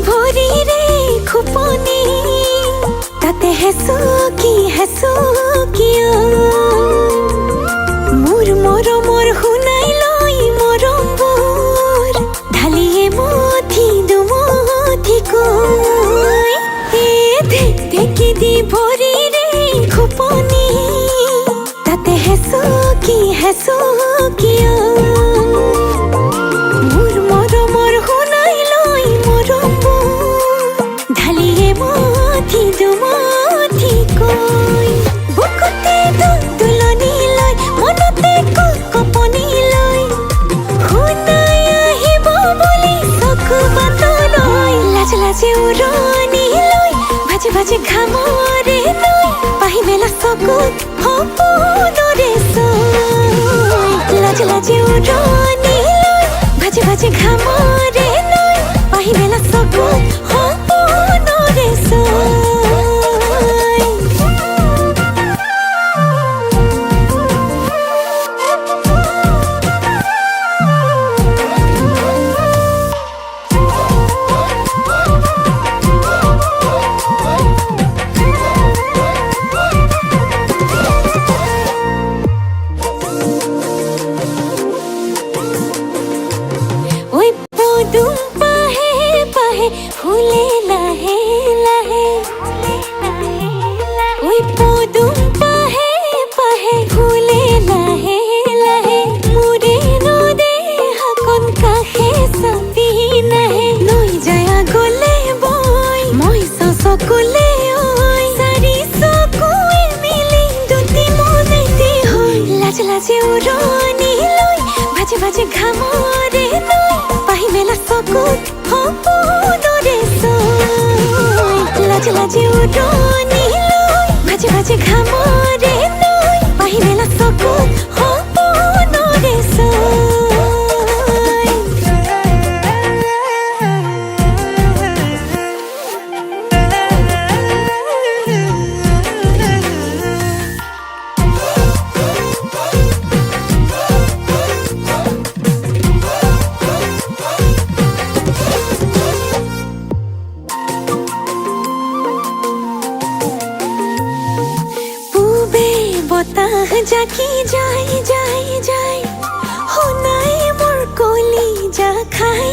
ভৰিৰে খুপনি তাতে হেঁচু কিয় মোৰ মৰমৰ শুনাই লৈ মৰমবোৰ ঢালিয়ে মঠি দুমঠি কৈ ঢেকি দি ভৰিৰে খুপনি তাতে হেঁচু কিয় মোৰ মৰমৰ শুনাই লৈ মৰমবোৰ ঢালিয়ে মঠি দুমঠি কৈ বুকুতে দুলনি লৈ মনতে কপনি লৈ শুনাই আহিব বুলি চকু বাটলৈ লাজে উৰণি লৈ ভাজে ঘামৰে লৈ পাহি মেলা চকুত সপোনৰে চৈ লাজে উৰণি লৈ ভাজে ঘামৰে লৈ পাহি মেলা চকুত সপোনৰে চৈ ফুলে লাহে লাহে ওই পদুম পাহে ফুলে লাহে লাহে মোৰে নদে হাকন কাষে চাপি নাহে নৈ যায় আগলে বৈ মই চকুলে ঐ চাৰি চকুৱে মিলি দুটি মনেতে হৈ লাজে উৰণি লৈ ভাজে ঘামৰে লৈ পাহি মেলা চকুত সপোনৰে চৈ লাজে উৰণি লৈ ভাজে ঘামৰে লৈ পাহি মেলা চকুত সপোনৰে চৈ বতাহ জাকি যায় শুনাই মোৰ কলিজা খাই